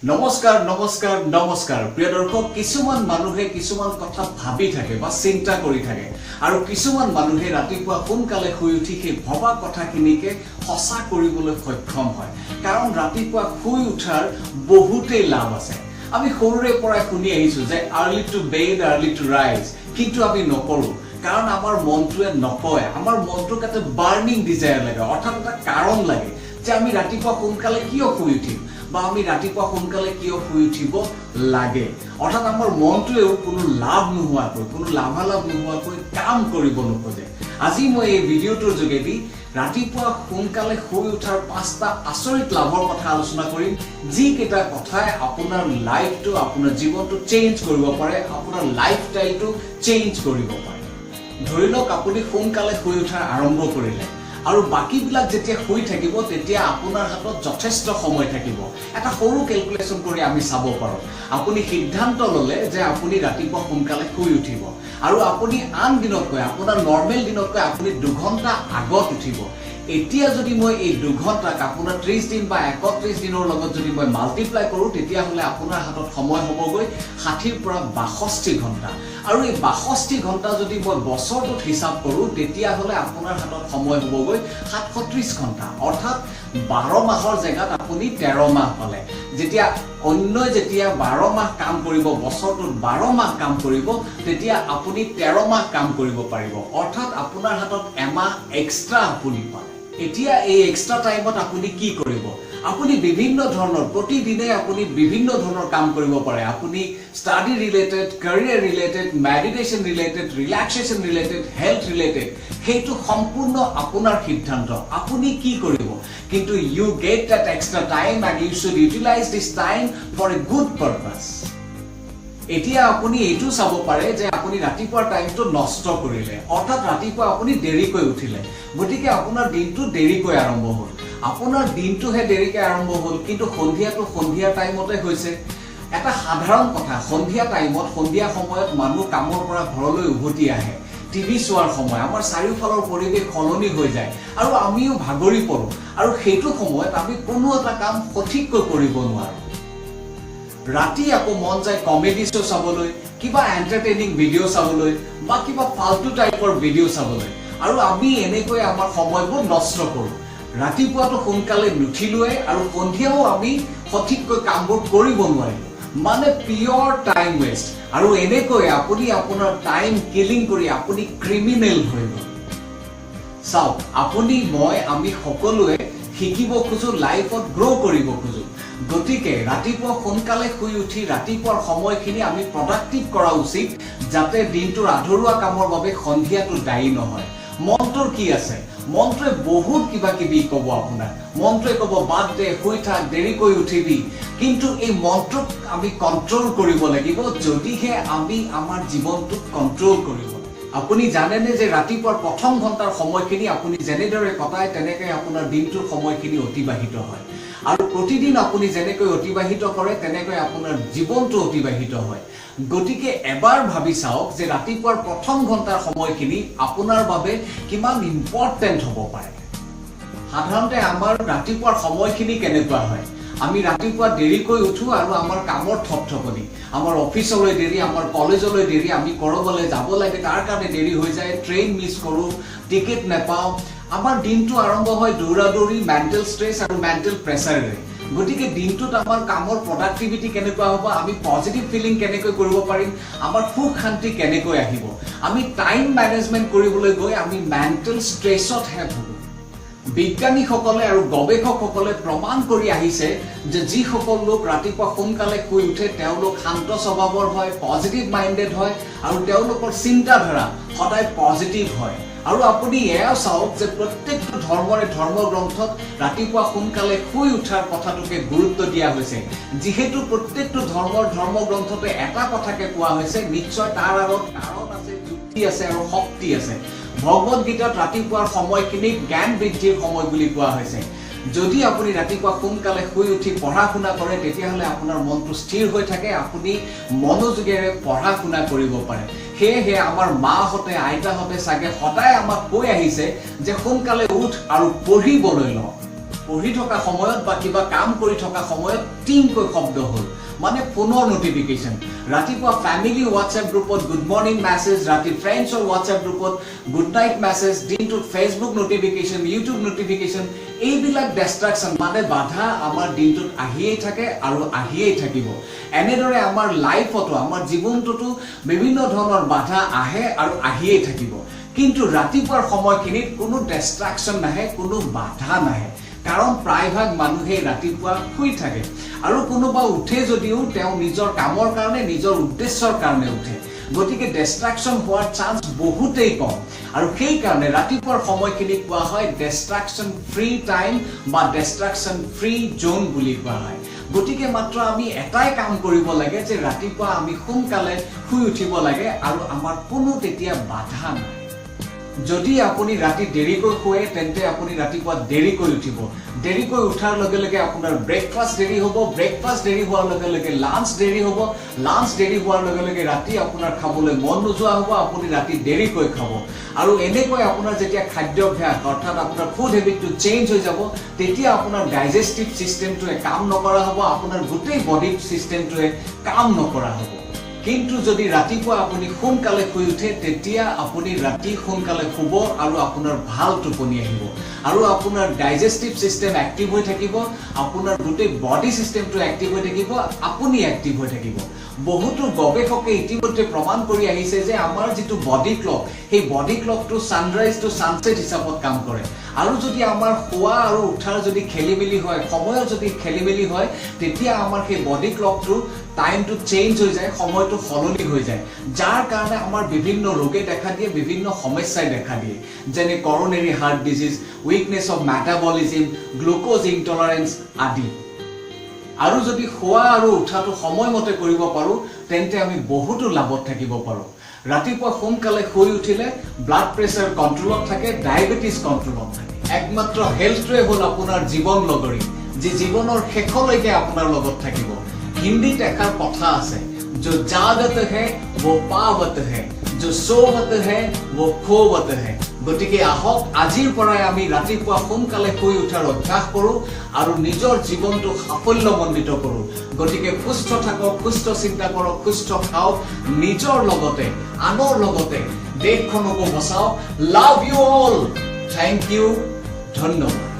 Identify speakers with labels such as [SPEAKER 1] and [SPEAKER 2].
[SPEAKER 1] নমস্কাৰ নমস্কাৰ নমস্কাৰ প্ৰিয় দৰ্শক কিছুমান মানুহে কিছুমান কথা ভাবি থাকে বা চিন্তা কৰি থাকে আৰু কিছুমান মানুহে ৰাতিপুৱা সোনকালে শুই উঠি সেই ভবা কথাখিনিকে সঁচা কৰিবলৈ সক্ষম হয় কাৰণ ৰাতিপুৱা শুই উঠাৰ বহুতেই লাভ আছে আমি সৰুৰে পৰা শুনি আহিছো যে early to bed early to ৰাইজ কিন্তু আমি নকৰো কাৰণ আমাৰ মনটোৱে নকয় আমাৰ মনটোক এটা বাৰ্নিং ডিজায়াৰ লাগে অৰ্থাৎ এটা কাৰণ লাগে যে আমি ৰাতিপুৱা সোনকালে কিয় শুই উঠিম বা আমি ৰাতিপুৱা সোনকালে কিয় শুই উঠিব লাগে অৰ্থাৎ আমাৰ মনটোৱেও কোনো লাভ নোহোৱাকৈ কোনো লাভালাভ নোহোৱাকৈ কাম কৰিব নোখোজে আজি মই এই ভিডিঅ'টোৰ যোগেদি ৰাতিপুৱা সোনকালে শুই উঠাৰ 5টা আচৰিত লাভৰ কথা আলোচনা কৰিম যি কেইটা কথাই আপোনাৰ লাইফটো আপোনাৰ জীৱনটো চেঞ্জ কৰিব পাৰে আপোনাৰ লাইফষ্টাইলটো চেঞ্জ কৰিব পাৰে ধৰি লওক আপুনি সোনকালে শুই উঠাৰ আৰম্ভ কৰিলে আৰু বাকিবিলাক যেতিয়া শুই থাকিব তেতিয়া আপোনাৰ হাতত যথেষ্ট সময় থাকিব এটা সৰু ক্যালকুলেশন কৰি আমি চাব পাৰো আপুনি সিদ্ধান্ত ললে যে আপুনি ৰাতিপুৱা সোনকালে শুই উঠিব আৰু আপুনি আন দিনতকৈ আপোনাৰ নৰমাল দিনতকৈ আপুনি 2 ঘণ্টা আগত উঠিব এতিয়া যদি মই এই 2 ঘণ্টাক আপোনাৰ 30 দিন বা 31 দিনৰ লগত যদি মই মাল্টিপ্লাই কৰো তেতিয়া হলে আপোনাৰ হাতত সময় হ'বগৈ 60 পৰা 62 ঘণ্টা আৰু এই 62 ঘণ্টা যদি মই বছৰটোত হিসাব কৰো তেতিয়া হলে আপোনাৰ হাতত সময় হ'বগৈ 37 ঘণ্টা অৰ্থাৎ 12 মাহৰ জায়গাত আপুনি 13 মাহ পালে যেতিয়া অন্য যেতিয়া 12 মাহ কাম কৰিব বছৰটোত 12 মাহ কাম কৰিব তেতিয়া আপুনি 13 মাহ কাম কৰিব পাৰিব অৰ্থাৎ আপোনাৰ হাতত এমাহ এক্সট্ৰা আপুনি পায় এতিয়া এই এক্সট্ৰা টাইমত আপুনি কি কৰিব আপুনি বিভিন্ন ধৰণৰ প্ৰতিদিনে আপুনি বিভিন্ন ধৰণৰ কাম কৰিব পাৰে আপুনি study related career related meditation related relaxation related health related হেতু সম্পূৰ্ণ আপোনাৰ সিদ্ধান্ত আপুনি কি কৰিব কিন্তু you get that extra time and you should utilize this time for a good purpose এতিয়া আপুনি এটো চাব পাৰে যে আপুনি ৰাতিপুৱাৰ টাইমটো নষ্ট কৰিলে অৰ্থাৎ ৰাতিপুৱা আপুনি দেৰিকৈ উঠিলে গতিকে আপোনাৰ দিনটো দেৰিকৈ আৰম্ভ হ'ল আপোনাৰ দিনটোহে দেৰিকৈ আৰম্ভ হ'ল কিন্তু সন্ধিয়া টাইমতে হৈছে এটা সাধাৰণ কথা সন্ধিয়া টাইমত সন্ধিয়া সময়ত মানুহ কামৰ পৰা ঘৰলৈ উভতি আহে টিভি চোৱাৰ সময় আমাৰ চাৰিওফালৰ পৰিৱেশ সলনি হৈ যায় আৰু আমিও ভাগৰি পৰো আৰু সেইটো সময়ত আমি কোনো এটা কাম সঠিককৈ কৰিব নোৱাৰো ৰাতি আকৌ মন যায় কমেডি শো চাবলৈ কিবা এন্টাৰটেইনিং ভিডিও চাবলৈ বা কিবা ফালতু টাইপৰ ভিডিও চাবলৈ আৰু আমি এনেকৈ আমাৰ সময়বোৰ নষ্ট কৰো ৰাতিপুৱাটো সোনকালে নুঠিলোৱে আৰু সন্ধিয়াও আমি সঠিককৈ কামবোৰ কৰিব নোৱাৰিলো মানে পিওৰ টাইম ওয়েষ্ট আৰু এনেকৈ আপুনি আপোনাৰ টাইম কিলিং কৰি আপুনি ক্ৰিমিনেল হৈ গ'ল চাওক আপুনি মই আমি সকলোৱে শিকিব খুজো লাইফত গ্ৰো কৰিব খুজো গতিকে ৰাতিপুৱা সোনকালে শুই উঠি ৰাতিপুৱাৰ সময়খিনি আমি প্ৰডাক্টিভ কৰা উচিত যাতে দিনটোৰ আধৰুৱা কামৰ বাবে সন্ধিয়াটো দায়ী নহয় মন্ত্ৰৰ কি আছে মন্ত্ৰে বহুত কিবা কিবি ক'ব আপোনাৰ মন্ত্ৰে ক'ব বাদ দে শুই থাক দেৰিকৈ উঠিবি কিন্তু এই মন্ত্ৰক আমি কন্ট্ৰোল কৰিব লাগিব যদিহে আমি আমাৰ জীৱনটোক কন্ট্ৰোল কৰিব আপুনি জানেনে যে ৰাতিপুৱাৰ প্ৰথম ঘণ্টাৰ সময়খিনি আপুনি যেনেদৰে কটায় তেনেকৈ আপোনাৰ দিনটোৰ সময়খিনি অতিবাহিত হয় আৰু প্ৰতিদিন আপুনি যেনেকৈ অতিবাহিত কৰে তেনেকৈ আপোনাৰ জীৱনটো অতিবাহিত হয় গতিকে এবাৰ ভাবি চাওক যে ৰাতিপুৱাৰ প্ৰথম ঘণ্টাৰ সময়খিনি আপোনাৰ বাবে কিমান ইম্পৰ্টেন্ট হ'ব পাৰে সাধাৰণতে আমাৰ ৰাতিপুৱাৰ সময়খিনি কেনেকুৱা হয় আমি ৰাতিপুৱা দেৰিকৈ উঠো আৰু আমাৰ কামৰ থপথপনি আমাৰ অফিচলৈ দেৰি আমাৰ কলেজলৈ দেৰি আমি কৰবালৈ যাব লাগে তাৰ কাৰণে দেৰি হৈ যায় ট্ৰেইন মিছ কৰো টিকেট নাপাও আমাৰ দিনটো আৰম্ভ হয় দৌৰাদৌৰি মেন্টাল ষ্ট্ৰেছ আৰু মেন্টাল প্ৰেছাৰেৰে গতিকে দিনটোত আমাৰ কামৰ প্ৰডাক্টিভিটি কেনেকুৱা হ'ব আমি পজিটিভ ফিলিং কেনেকৈ কৰিব পাৰিম আমাৰ সুখ শান্তি কেনেকৈ আহিব আমি টাইম মেনেজমেন্ট কৰিবলৈ গৈ আমি মেন্টাল ষ্ট্ৰেছত হে ভুগো বিজ্ঞানীসকলে আৰু গৱেষকসকলে প্ৰমাণ কৰি আহিছে যে যি সকল লোক ৰাতিপুৱা সোনকালে শুই উঠে তেওঁলোক শান্ত স্বভাৱৰ হয় পজিটিভ মাইন্ডেড হয় আৰু তেওঁলোকৰ চিন্তাধাৰা সদায় পজিটিভ হয় আৰু আপুনি এয়া চাওক যে প্ৰত্যেকটো ধৰ্মৰে ধৰ্মগ্ৰন্থত ৰাতিপুৱা সোনকালে শুই উঠাৰ কথাটোকে গুৰুত্ব দিয়া হৈছে যিহেতু প্ৰত্যেকটো ধৰ্মগ্ৰন্থতে এটা কথাকে কোৱা হৈছে নিশ্চয় তাৰ আঁৰত কাৰণ আছে যুক্তি আছে আৰু শক্তি আছে ভগৱত গীতাত ৰাতিপুৱাৰ সময়খিনি জ্ঞান বৃদ্ধিৰ সময় বুলি কোৱা হৈছে যদি আপুনি ৰাতিপুৱা সোনকালে শুই উঠি পঢ়া শুনা কৰে তেতিয়াহলে আপোনাৰ মনটো স্থিৰ হৈ থাকে আপুনি মনোযোগেৰে পঢ়া শুনা কৰিব পাৰে সেয়ে আমাৰ মাহঁতে আইতাহঁতে সাগে সদায় আমাক কৈ আহিছে যে সোনকালে উঠ আৰু পঢ়িবলৈ ল পঢ়ি থকা সময়ত বা কিবা কাম কৰি থকা সময়ত টিংকৈ শব্দ হ'ল মানে ফোনৰ নটিফিকেশ্যন ৰাতিপুৱা ফ্যামিলি হোৱাটছএপ গ্ৰুপত গুড মৰ্নিং মেছেজ ৰাতি ফ্ৰেণ্ডছৰ হোৱাটছএপ গ্ৰুপত গুড নাইট মেছেজ দিনটোত ফেচবুক নটিফিকেশ্যন ইউটিউব নটিফিকেশ্যন এইবিলাক ডিস্ট্ৰাকশন মানে বাধা আমাৰ দিনটোত আহিয়েই থাকে আৰু আহিয়েই থাকিব এনেদৰে আমাৰ লাইফতো আমাৰ জীৱনটোতো বিভিন্ন ধৰণৰ বাধা আহে আৰু আহিয়েই থাকিব কিন্তু ৰাতিপুৱাৰ সময়খিনিত কোনো ডিস্ট্ৰাকশন নাহে কোনো বাধা নাহে কাৰণ প্ৰায়ভাগ মানুহে ৰাতিপুৱা শুই থাকে আৰু কোনোবা উঠে যদিও তেওঁ নিজৰ কামৰ কাৰণে নিজৰ উদ্দেশ্যৰ কাৰণে উঠে গতিকে ডিস্ট্ৰাকশন হোৱাৰ চান্স বহুতেই কম আৰু সেই কাৰণে ৰাতিপুৱাৰ সময়খিনি কোৱা হয় ডিস্ট্ৰাকশন ফ্ৰী টাইম বা ডিস্ট্ৰাকশন ফ্ৰী জোন বুলি কোৱা হয় গতিকে মাত্ৰ আমি এটাই কাম কৰিব লাগে যে ৰাতিপুৱা আমি সোনকালে শুই উঠিব লাগে আৰু আমাৰ কোনো তেতিয়া বাধা নাই যদি আপুনি ৰাতি দেৰিকৈ শুৱে তেন্তে আপুনি ৰাতিপুৱা দেৰিকৈ উঠিব দেৰিকৈ উঠাৰ লগে লগে আপোনাৰ ব্ৰেকফাষ্ট দেৰি হ'ব ব্ৰেকফাষ্ট দেৰি হোৱাৰ লগে লগে লাঞ্চ দেৰি হ'ব লাঞ্চ দেৰি হোৱাৰ লগে লগে ৰাতি আপোনাৰ খাবলৈ মন নোযোৱা হ'ব আপুনি ৰাতি দেৰিকৈ খাব আৰু এনেকৈ আপোনাৰ যেতিয়া খাদ্যাভ্যাস অৰ্থাৎ আপোনাৰ ফুড হেবিটটো চেঞ্জ হৈ যাব তেতিয়া আপোনাৰ ডাইজেষ্টিভ সিস্টেমটোৱে কাম নকৰা হ'ব আপোনাৰ গোটেই বডি সিস্টেমটোৱে কাম নকৰা হ'ব কিন্তু যদি ৰাতিপুৱা আপুনি সোনকালে শুই উঠে তেতিয়া আপুনি ৰাতি সোনকালে শুব আৰু আপোনাৰ ভাল টোপনি আহিব আৰু আপোনাৰ ডাইজেষ্টিভ সিস্টেম এক্টিভ হৈ থাকিব আপোনাৰ গোটেই বডি সিস্টেমটো এক্টিভ হৈ থাকিব আপুনি এক্টিভ হৈ থাকিব বহুতো গৱেষকে ইতিমধ্যে প্ৰমাণ কৰি আহিছে যে আমাৰ যেটো বডি ক্লক সেই বডি ক্লকটো সানৰাইজ টু সানসেট হিচাপত কাম কৰে আৰু যদি আমাৰ শুৱা আৰু উঠাৰ যদি খেলিমেলি হয় সময়ৰ যদি খেলিমেলি হয় তেতিয়া আমাৰ সেই বডি ক্লকটো টাইমটো চেঞ্জ হৈ যায় সময়টো সলনি হৈ যায় যাৰ কাৰণে আমাৰ বিভিন্ন ৰোগে দেখা দিয়ে বিভিন্ন সমস্যাই দেখা দিয়ে যেনে coronary heart disease weakness of metabolism glucose intolerance আদি আৰু যদি খোৱা আৰু উঠাটো সময়মতে কৰিব পাৰো তেন্তে আমি বহুতো লাভত থাকিব পাৰো ৰাতিপুৱা সোনকালে শুই উঠিলে ব্লাড প্ৰেছাৰ কন্ট্ৰোলত থাকে ডায়াবেটিস কন্ট্ৰোলত থাকে একমাত্ৰ হেলথটোৱে হ'ল আপোনাৰ জীৱন লগৰী যে জীৱনৰ শেষলৈকে আপোনাৰ লগত থাকিব হিন্দীত এষাৰ কথা আছে जो जागत है वो पावत है जो सोवत है वो खोवत है গতিকে আহক আজিৰ পৰাই আমি ৰাতিপুৱা সোনকালে শুই উঠাৰ অভ্যাস কৰো আৰু নিজৰ জীৱনটো সাফল্যমণ্ডিত কৰো গতিকে সুস্থ থাকক সুস্থ চিন্তা কৰক সুস্থ খাওক নিজৰ লগতে আনৰ লগতে দেশখনকো বচাওক love you all thank you ধন্যবাদ